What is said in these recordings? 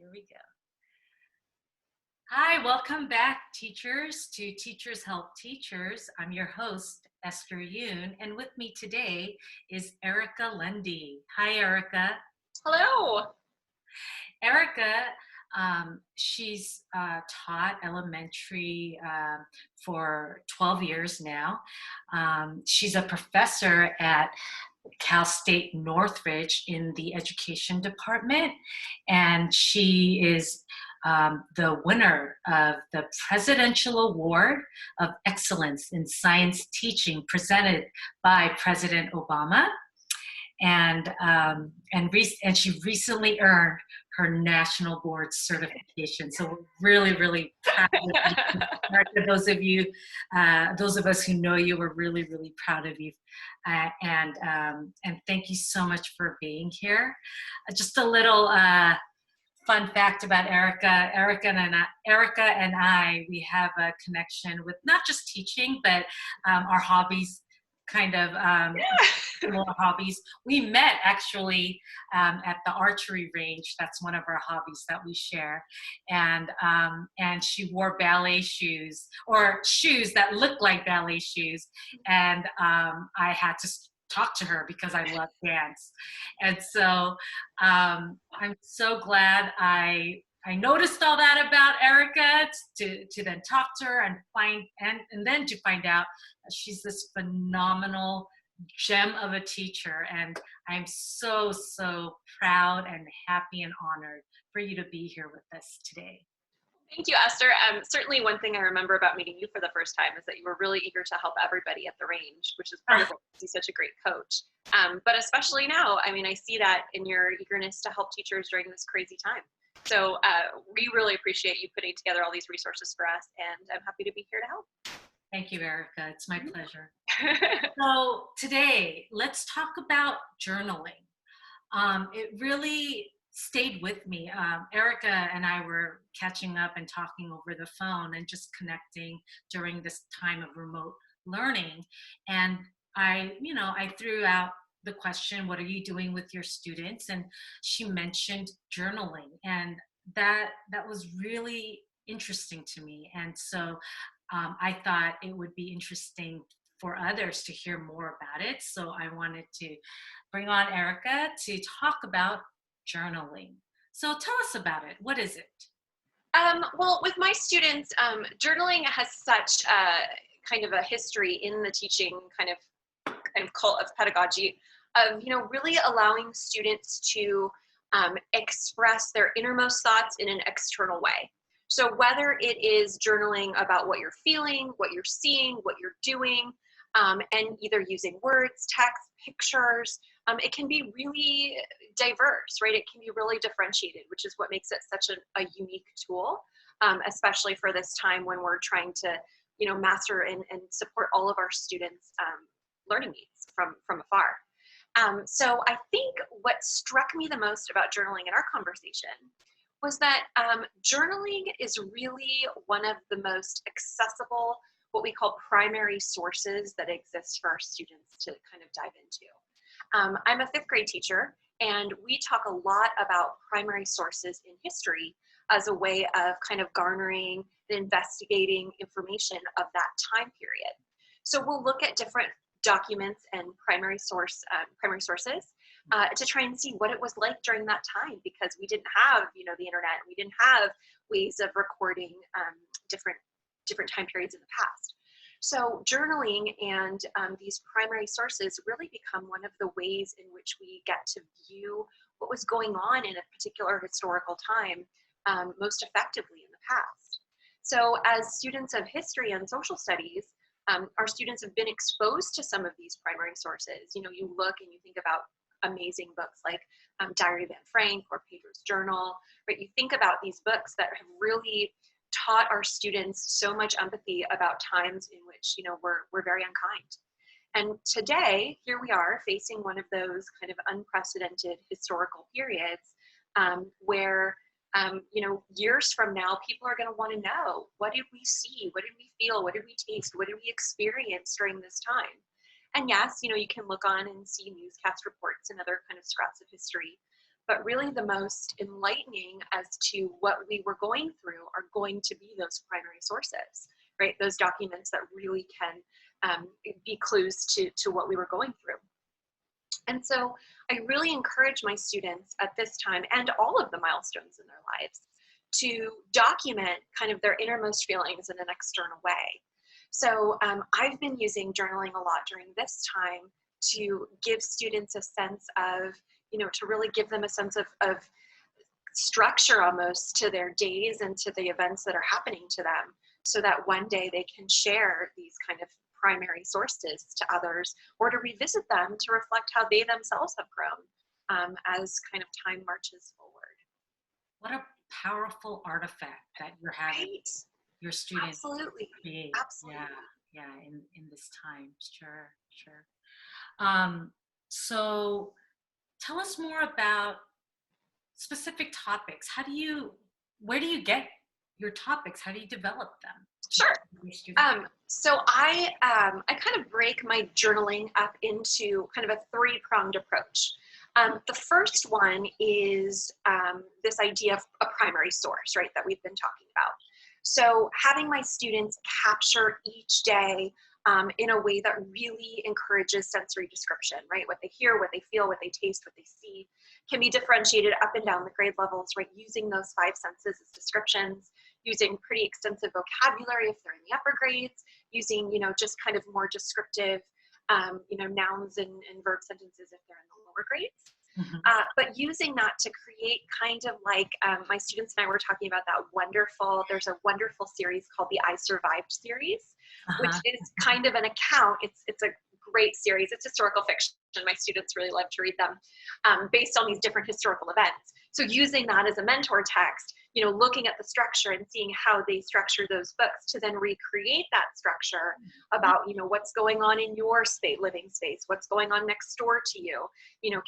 Here we go. Hi, welcome back, teachers, to Teachers Help Teachers. I'm your host, Esther Yoon, and with me today is Erica Lundy. Hi, Erica. Hello. Erica, she's taught elementary for 12 years now. She's a professor at Cal State Northridge in the education department, and she is the winner of the Presidential Award of Excellence in Science Teaching presented by President Obama. And she recently earned her national board certification. So we're really proud of you. Those of us who know you, we're really proud of you. And thank you so much for being here. Just a little fun fact about Erica. Erica and I, we have a connection with not just teaching, but our hobbies. Little hobbies. We met actually at the archery range. That's one of our hobbies that we share. And she wore ballet shoes, or shoes that looked like ballet shoes. And I had to talk to her because I love dance. And so I'm so glad I noticed all that about Erica to then talk to her and then to find out that she's this phenomenal gem of a teacher. And I'm so proud and happy and honored for you to be here with us today. Thank you, Esther. Certainly one thing I remember about meeting you for the first time is that you were really eager to help everybody at the range, which is part of what makes you such a great coach. But especially now, I mean, I see that in your eagerness to help teachers during this crazy time. So we really appreciate you putting together all these resources for us, and I'm happy to be here to help. Thank you, Erica. It's my pleasure. So today, let's talk about journaling. It really stayed with me. Erica and I were catching up and talking over the phone and just connecting during this time of remote learning. And I threw out the question, what are you doing with your students? And she mentioned journaling, and that was really interesting to me. And so I thought it would be interesting for others to hear more about it. So I wanted to bring on Erica to talk about journaling. So tell us about it. What is it? Well, with my students, journaling has such kind of a history in the teaching kind of cult of pedagogy of, really allowing students to express their innermost thoughts in an external way. So whether it is journaling about what you're feeling, what you're seeing, what you're doing, and either using words, text, pictures, it can be really diverse, right? It can be really differentiated, which is what makes it such a unique tool, especially for this time when we're trying to, master and support all of our students' learning needs from afar. So I think what struck me the most about journaling in our conversation was that journaling is really one of the most accessible, what we call primary sources that exist for our students to kind of dive into. I'm a fifth grade teacher, and we talk a lot about primary sources in history as a way of kind of garnering and investigating information of that time period. So we'll look at different documents and primary sources to try and see what it was like during that time, because we didn't have, the internet, and we didn't have ways of recording different time periods in the past. So journaling and these primary sources really become one of the ways in which we get to view what was going on in a particular historical time most effectively in the past. So as students of history and social studies, our students have been exposed to some of these primary sources. You look and you think about amazing books like Diary of Anne Frank or Pedro's Journal, right? You think about these books that have really taught our students so much empathy about times in which, we're very unkind. And today, here we are facing one of those kind of unprecedented historical periods where, years from now, people are going to want to know, what did we see? What did we feel? What did we taste? What did we experience during this time? And yes, you can look on and see newscast reports and other kind of scraps of history, but really the most enlightening as to what we were going through are going to be those primary sources, right? Those documents that really can be clues to what we were going through. And so I really encourage my students at this time and all of the milestones in their lives to document kind of their innermost feelings in an external way. So I've been using journaling a lot during this time to give students a sense of, to really give them a sense of structure almost to their days and to the events that are happening to them, so that one day they can share these kind of primary sources to others, or to revisit them to reflect how they themselves have grown as kind of time marches forward. What a powerful artifact that you're having your students Absolutely. create. Absolutely. Yeah, in this time. Sure. So tell us more about specific topics. Where do you get your topics? How do you develop them? Sure. So I kind of break my journaling up into kind of a three-pronged approach. The first one is this idea of a primary source, right, that we've been talking about. So having my students capture each day in a way that really encourages sensory description, right? What they hear, what they feel, what they taste, what they see can be differentiated up and down the grade levels, right? Using those 5 senses as descriptions, using pretty extensive vocabulary if they're in the upper grades, using, just kind of more descriptive, nouns and verb sentences if they're in the lower grades. Mm-hmm. But using that to create kind of like, my students and I were talking about there's a wonderful series called the I Survived series, which is kind of an account. It's a great series. It's historical fiction. My students really love to read them, based on these different historical events. So using that as a mentor text, looking at the structure and seeing how they structure those books to then recreate that structure about, what's going on in your living space, what's going on next door to you.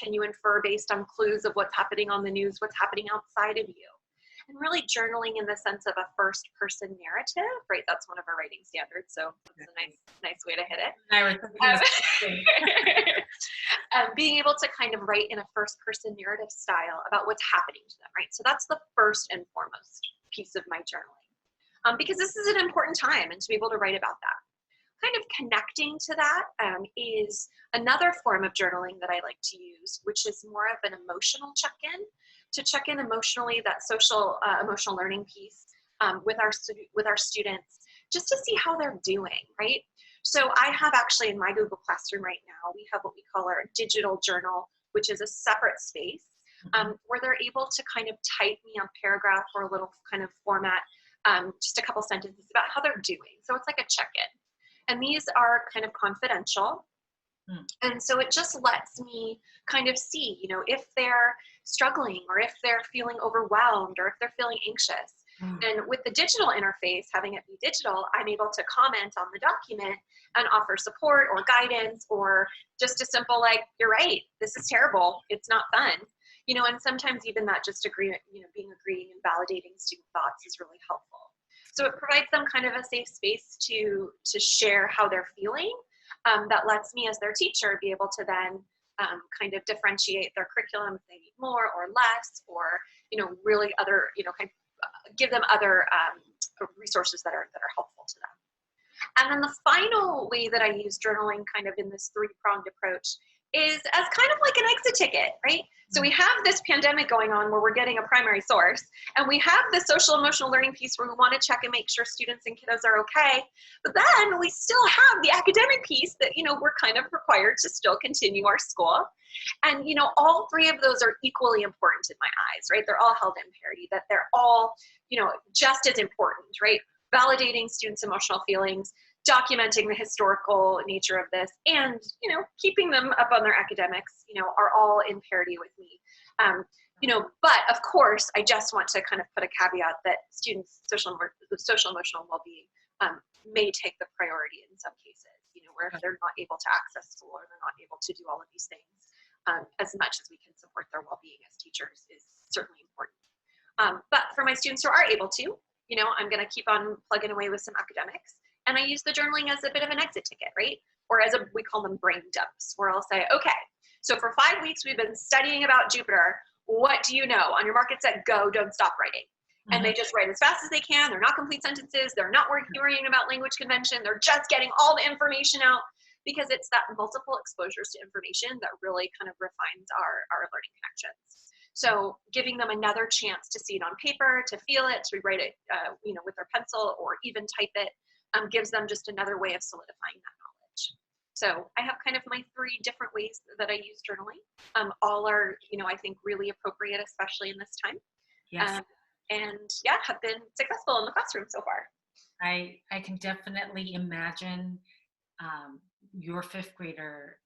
Can you infer based on clues of what's happening on the news, what's happening outside of you? And really journaling in the sense of a first person narrative, right? That's one of our writing standards. So that's a nice way to hit it. Being able to kind of write in a first person narrative style about what's happening to them, right? So that's the first and foremost piece of my journaling, because this is an important time, and to be able to write about that. Kind of connecting to that is another form of journaling that I like to use, which is more of an emotional check-in, to check in emotionally, that social emotional learning piece with our students, just to see how they're doing, right? So I have actually in my Google Classroom right now, we have what we call our digital journal, which is a separate space where they're able to kind of type me a paragraph or a little kind of format, just a couple sentences about how they're doing. So it's like a check-in. And these are kind of confidential. And so it just lets me kind of see, if they're struggling or if they're feeling overwhelmed or if they're feeling anxious. And with the digital interface, having it be digital, I'm able to comment on the document and offer support or guidance, or just a simple like, you're right, this is terrible, it's not fun. And sometimes even that just agreeing and validating student thoughts is really helpful. So it provides them kind of a safe space to share how they're feeling. That lets me as their teacher be able to then kind of differentiate their curriculum if they need more or less, or, really other, kind of give them other resources that are helpful to them. And then the final way that I use journaling kind of in this three-pronged approach is as kind of like an exit ticket, right? So we have this pandemic going on where we're getting a primary source, and we have the social emotional learning piece where we want to check and make sure students and kiddos are okay. But then we still have the academic piece that, we're kind of required to still continue our school. And, all 3 of those are equally important in my eyes, right? They're all held in parity, that they're all, just as important, right? Validating students' emotional feelings, documenting the historical nature of this, and, keeping them up on their academics, are all in parity with me. But of course, I just want to kind of put a caveat that students' social emotional well-being may take the priority in some cases, where they're not able to access school or they're not able to do all of these things. As much as we can support their well-being as teachers is certainly important. But for my students who are able to, I'm going to keep on plugging away with some academics. And I use the journaling as a bit of an exit ticket, right? Or we call them brain dumps, where I'll say, okay, so for 5 weeks we've been studying about Jupiter. what do you know? On your mark, get set, go, don't stop writing. And they just write as fast as they can. They're not complete sentences. They're not worrying about language convention. They're just getting all the information out, because it's that multiple exposures to information that really kind of refines our learning connections. So giving them another chance to see it on paper, to feel it, to rewrite it, with their pencil, or even type it, gives them just another way of solidifying that knowledge. So I have kind of my 3 different ways that I use journaling. All are, I think really appropriate, especially in this time. Yes. And yeah, have been successful in the classroom so far. I can definitely imagine your 5th grader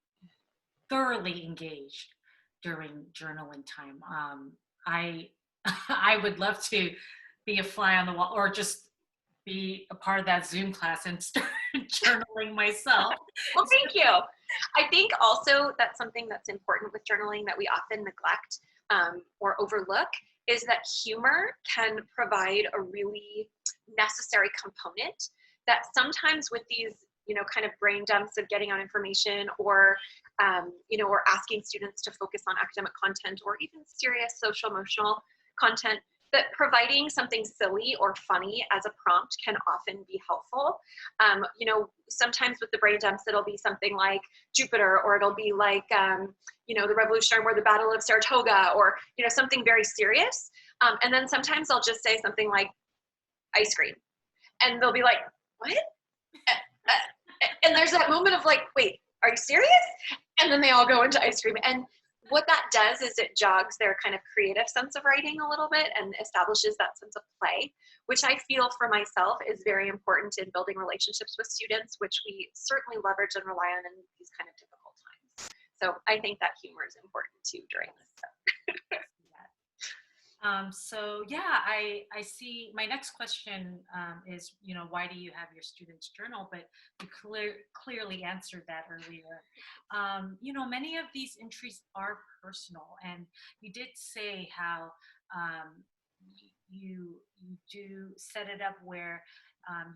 thoroughly engaged during journaling time. I I would love to be a fly on the wall, or just be a part of that Zoom class and start journaling myself. Well, thank you. I think also that's something that's important with journaling that we often neglect or overlook, is that humor can provide a really necessary component that sometimes with these, kind of brain dumps of getting out information, or, or asking students to focus on academic content, or even serious social emotional content, that providing something silly or funny as a prompt can often be helpful. Sometimes with the brain dumps, it'll be something like Jupiter, or it'll be like, the Revolutionary War, the Battle of Saratoga, or, something very serious. And then sometimes I'll just say something like ice cream, and they'll be like, what? And there's that moment of like, wait, are you serious? And then they all go into ice cream. And what that does is it jogs their kind of creative sense of writing a little bit and establishes that sense of play, which I feel for myself is very important in building relationships with students, which we certainly leverage and rely on in these kind of difficult times. So I think that humor is important too during this stuff. So yeah, I see. My next question is, why do you have your students journal? But you clearly answered that earlier. Many of these entries are personal, and you did say how you do set it up where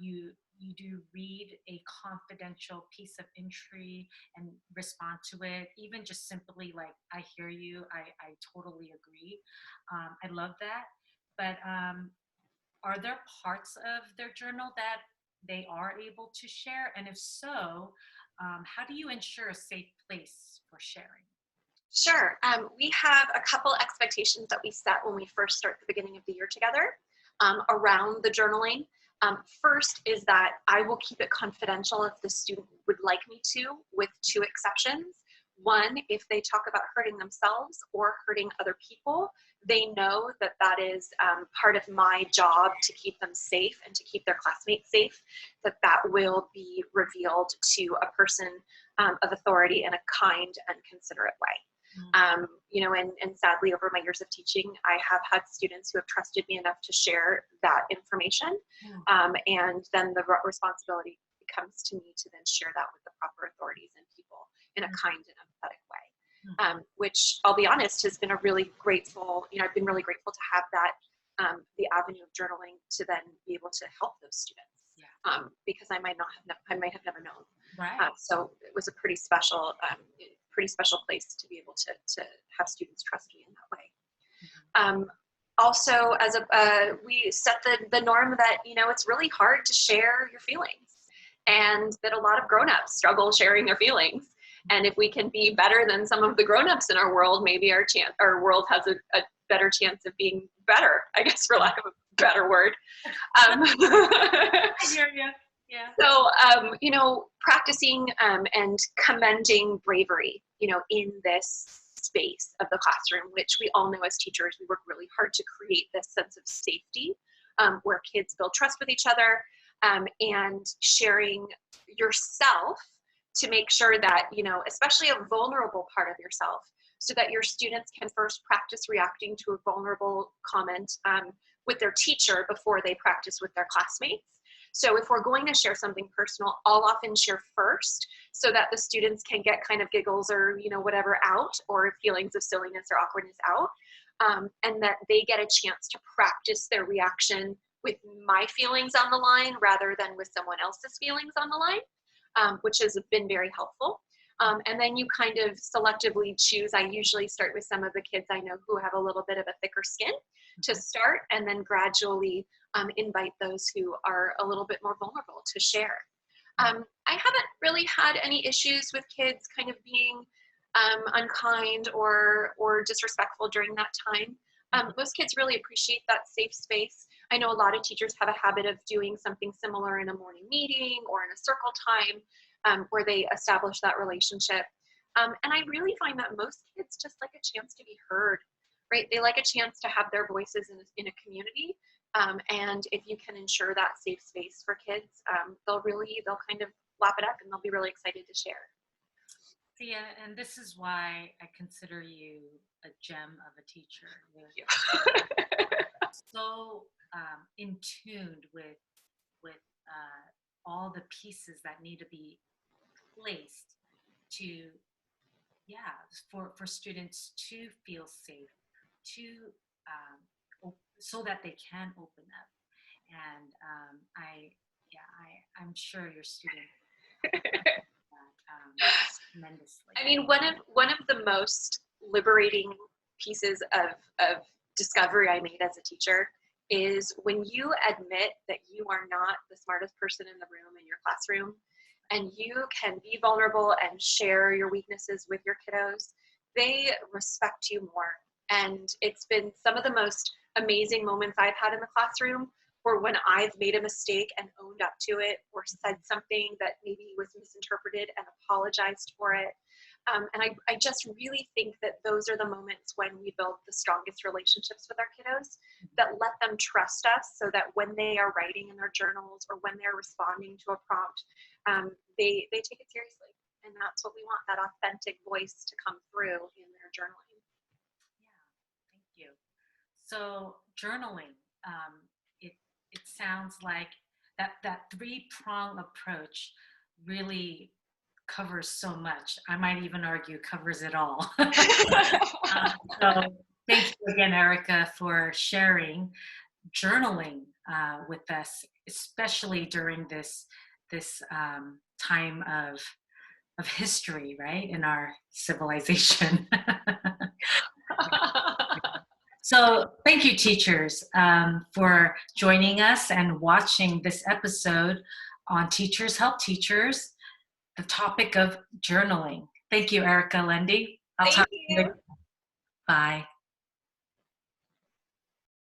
you do read a confidential piece of entry and respond to it, even just simply like, I hear you, I totally agree. I love that. But are there parts of their journal that they are able to share? And if so, how do you ensure a safe place for sharing? Sure. We have a couple expectations that we set when we first start the beginning of the year together around the journaling. First is that I will keep it confidential if the student would like me to, with 2 exceptions. One, if they talk about hurting themselves or hurting other people, they know that that is part of my job to keep them safe and to keep their classmates safe, that will be revealed to a person of authority in a kind and considerate way. And sadly, over my years of teaching, I have had students who have trusted me enough to share that information. And then the responsibility comes to me to then share that with the proper authorities and people in a kind and empathetic way, which I'll be honest has been a really grateful, I've been really grateful to have that, the avenue of journaling to then be able to help those students, because I might have never known. Right. So it was a pretty special place to be able to have students trust me in that way. Also, we set the norm that, it's really hard to share your feelings, and that a lot of grown-ups struggle sharing their feelings. And if we can be better than some of the grown-ups in our world, maybe our world has a better chance of being better, I guess, for lack of a better word. I hear you. Yeah. So, practicing and commending bravery, in this space of the classroom, which we all know as teachers, we work really hard to create this sense of safety where kids build trust with each other, and sharing yourself to make sure that, especially a vulnerable part of yourself, so that your students can first practice reacting to a vulnerable comment with their teacher before they practice with their classmates. So if we're going to share something personal, I'll often share first so that the students can get kind of giggles or, whatever out, or feelings of silliness or awkwardness out, and that they get a chance to practice their reaction with my feelings on the line rather than with someone else's feelings on the line, which has been very helpful. And then you kind of selectively choose. I usually start with some of the kids I know who have a little bit of a thicker skin to start, and then gradually invite those who are a little bit more vulnerable to share. I haven't really had any issues with kids kind of being unkind or disrespectful during that time. Most kids really appreciate that safe space. I know a lot of teachers have a habit of doing something similar in a morning meeting or in a circle time where they establish that relationship. And I really find that most kids just like a chance to be heard, right? They like a chance to have their voices in a community. And if you can ensure that safe space for kids, they'll kind of lap it up and they'll be really excited to share. Yeah, and this is why I consider you a gem of a teacher. You're so in tuned with all the pieces that need to be placed to, for students to feel safe, to so that they can open up. And I'm sure your students tremendously. I mean, one of the most liberating pieces of discovery I made as a teacher is when you admit that you are not the smartest person in the room in your classroom, and you can be vulnerable and share your weaknesses with your kiddos, they respect you more. And it's been some of the most amazing moments I've had in the classroom, or when I've made a mistake and owned up to it, or said something that maybe was misinterpreted and apologized for it. And I just really think that those are the moments when we build the strongest relationships with our kiddos, that let them trust us, so that when they are writing in their journals or when they're responding to a prompt, they take it seriously. And that's what we want, that authentic voice to come through in their journaling. Yeah, thank you. So journaling, it sounds like that three-pronged approach really covers so much. I might even argue covers it all. So thank you again, Erica, for sharing journaling with us, especially during this time of history, right, in our civilization. So thank you, teachers, for joining us and watching this episode on Teachers Help Teachers, the topic of journaling. Thank you, Erica Lundy. Thank you. Bye.